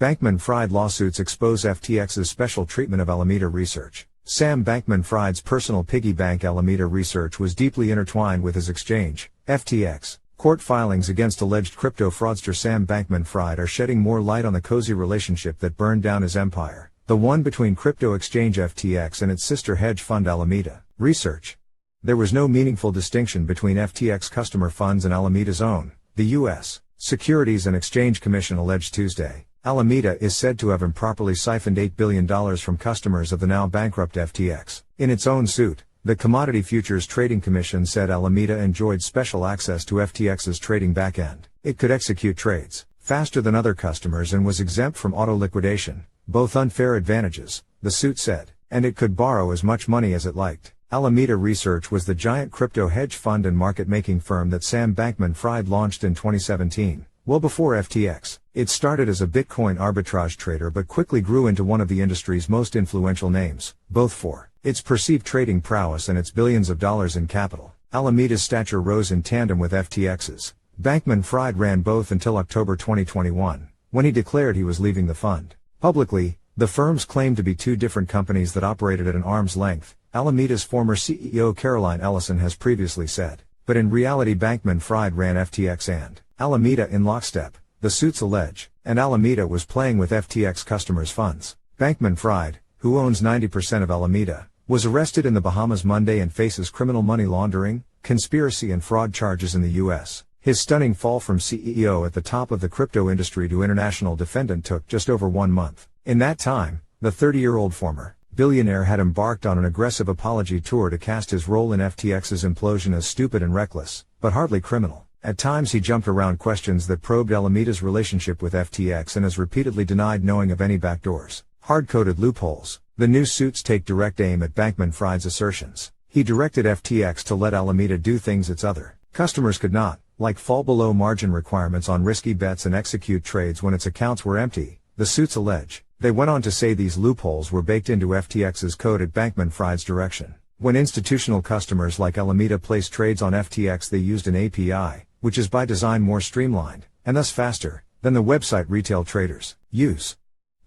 Bankman-Fried lawsuits expose FTX's special treatment of Alameda Research. Sam Bankman-Fried's personal piggy bank Alameda Research was deeply intertwined with his exchange, FTX. Court filings against alleged crypto fraudster Sam Bankman-Fried are shedding more light on the cozy relationship that burned down his empire, the one between crypto exchange FTX and its sister hedge fund Alameda Research. There was no meaningful distinction between FTX customer funds and Alameda's own, the U.S. Securities and Exchange Commission alleged Tuesday. Alameda is said to have improperly siphoned $8 billion from customers of the now-bankrupt FTX. In its own suit, the Commodity Futures Trading Commission said Alameda enjoyed special access to FTX's trading backend. It could execute trades faster than other customers and was exempt from auto-liquidation, both unfair advantages, the suit said, and it could borrow as much money as it liked. Alameda Research was the giant crypto hedge fund and market-making firm that Sam Bankman-Fried launched in 2017, well before FTX. It started as a Bitcoin arbitrage trader but quickly grew into one of the industry's most influential names, both for its perceived trading prowess and its billions of dollars in capital. Alameda's stature rose in tandem with FTX's. Bankman-Fried ran both until October 2021, when he declared he was leaving the fund. Publicly, the firms claimed to be two different companies that operated at an arm's length, Alameda's former CEO Caroline Ellison has previously said. But in reality Bankman-Fried ran FTX and Alameda in lockstep, the suits allege, and Alameda was playing with FTX customers' funds. Bankman-Fried, who owns 90% of Alameda, was arrested in the Bahamas Monday and faces criminal money laundering, conspiracy and fraud charges in the U.S. His stunning fall from CEO at the top of the crypto industry to international defendant took just over 1 month. In that time, the 30-year-old former billionaire had embarked on an aggressive apology tour to cast his role in FTX's implosion as stupid and reckless, but hardly criminal. At times he jumped around questions that probed Alameda's relationship with FTX and has repeatedly denied knowing of any backdoors, hard-coded loopholes. The new suits take direct aim at Bankman-Fried's assertions. He directed FTX to let Alameda do things its other customers could not, like fall below margin requirements on risky bets and execute trades when its accounts were empty, the suits allege. They went on to say these loopholes were baked into FTX's code at Bankman-Fried's direction. When institutional customers like Alameda placed trades on FTX, they used an API, which is by design more streamlined, and thus faster, than the website retail traders use.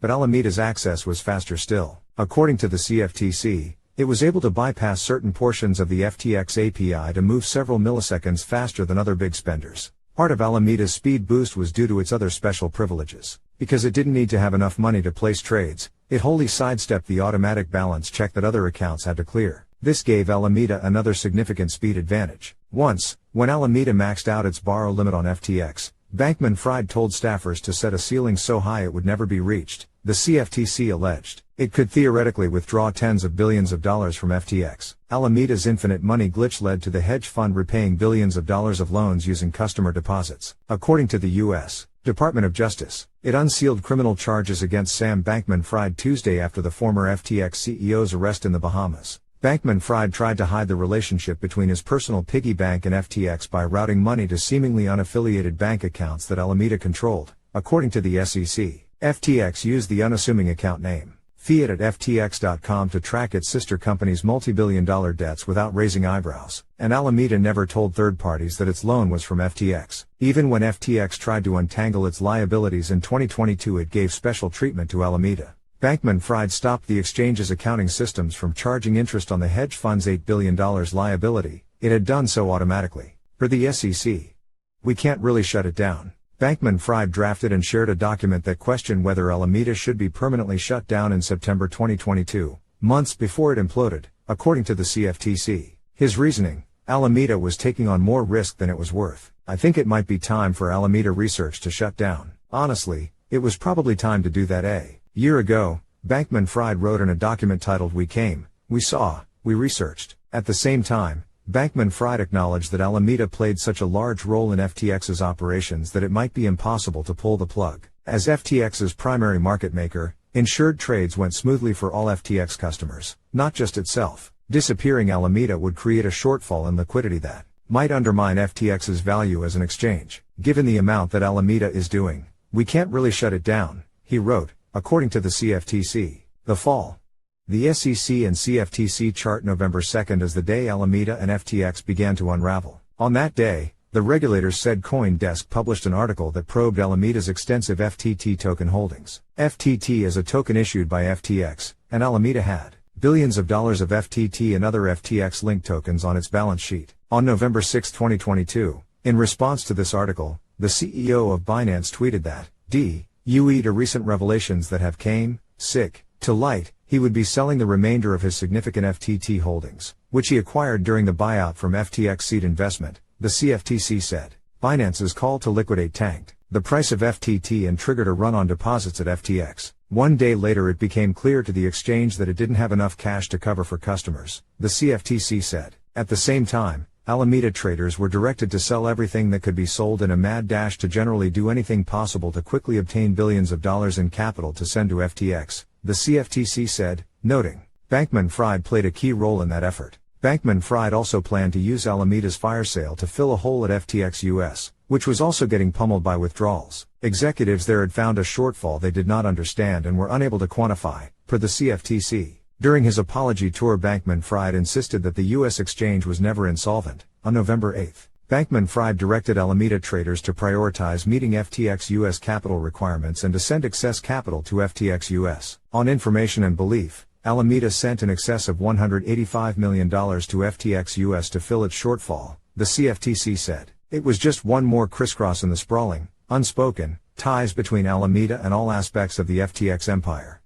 But Alameda's access was faster still. According to the CFTC, it was able to bypass certain portions of the FTX API to move several milliseconds faster than other big spenders. Part of Alameda's speed boost was due to its other special privileges. Because it didn't need to have enough money to place trades, it wholly sidestepped the automatic balance check that other accounts had to clear. This gave Alameda another significant speed advantage. Once, when Alameda maxed out its borrow limit on FTX, Bankman-Fried told staffers to set a ceiling so high it would never be reached, the CFTC alleged. It could theoretically withdraw tens of billions of dollars from FTX. Alameda's infinite money glitch led to the hedge fund repaying billions of dollars of loans using customer deposits. According to the U.S. Department of Justice, it unsealed criminal charges against Sam Bankman-Fried Tuesday after the former FTX CEO's arrest in the Bahamas. Bankman-Fried tried to hide the relationship between his personal piggy bank and FTX by routing money to seemingly unaffiliated bank accounts that Alameda controlled. According to the SEC, FTX used the unassuming account name Fiat at FTX.com to track its sister company's multi-billion-dollar debts without raising eyebrows, and Alameda never told third parties that its loan was from FTX. Even when FTX tried to untangle its liabilities in 2022, it gave special treatment to Alameda. Bankman-Fried stopped the exchange's accounting systems from charging interest on the hedge fund's $8 billion liability. It had done so automatically. Per the SEC, we can't really shut it down. Bankman-Fried drafted and shared a document that questioned whether Alameda should be permanently shut down in September 2022, months before it imploded, according to the CFTC. His reasoning: Alameda was taking on more risk than it was worth. I think it might be time for Alameda Research to shut down. Honestly, it was probably time to do that a year ago, Bankman-Fried wrote in a document titled We Came, We Saw, We Researched. At the same time, Bankman-Fried acknowledged that Alameda played such a large role in FTX's operations that it might be impossible to pull the plug. As FTX's primary market maker, insured trades went smoothly for all FTX customers, not just itself. Disappearing Alameda would create a shortfall in liquidity that might undermine FTX's value as an exchange. Given the amount that Alameda is doing, we can't really shut it down, he wrote, according to the CFTC. The fall. The SEC and CFTC chart November 2 as the day Alameda and FTX began to unravel. On that day, The regulators said CoinDesk published an article that probed Alameda's extensive FTT token holdings. FTT is a token issued by FTX, and Alameda had billions of dollars of FTT and other FTX-linked tokens on its balance sheet. On November 6, 2022, in response to this article, the CEO of Binance tweeted that, due to recent revelations that have came to light, he would be selling the remainder of his significant FTT holdings, which he acquired during the buyout from FTX seed investment, the CFTC said. Binance's call to liquidate tanked the price of FTT and triggered a run on deposits at FTX. One day later it became clear to the exchange that it didn't have enough cash to cover for customers, the CFTC said. At the same time, Alameda traders were directed to sell everything that could be sold in a mad dash to generally do anything possible to quickly obtain billions of dollars in capital to send to FTX, the CFTC said, noting, Bankman-Fried played a key role in that effort. Bankman-Fried also planned to use Alameda's fire sale to fill a hole at FTX US, which was also getting pummeled by withdrawals. Executives there had found a shortfall they did not understand and were unable to quantify, per the CFTC. During his apology tour, Bankman-Fried insisted that the U.S. exchange was never insolvent. On November 8, Bankman-Fried directed Alameda traders to prioritize meeting FTX U.S. capital requirements and to send excess capital to FTX U.S. On information and belief, Alameda sent in excess of $185 million to FTX US to fill its shortfall, the CFTC said. It was just one more crisscross in the sprawling, unspoken ties between Alameda and all aspects of the FTX empire.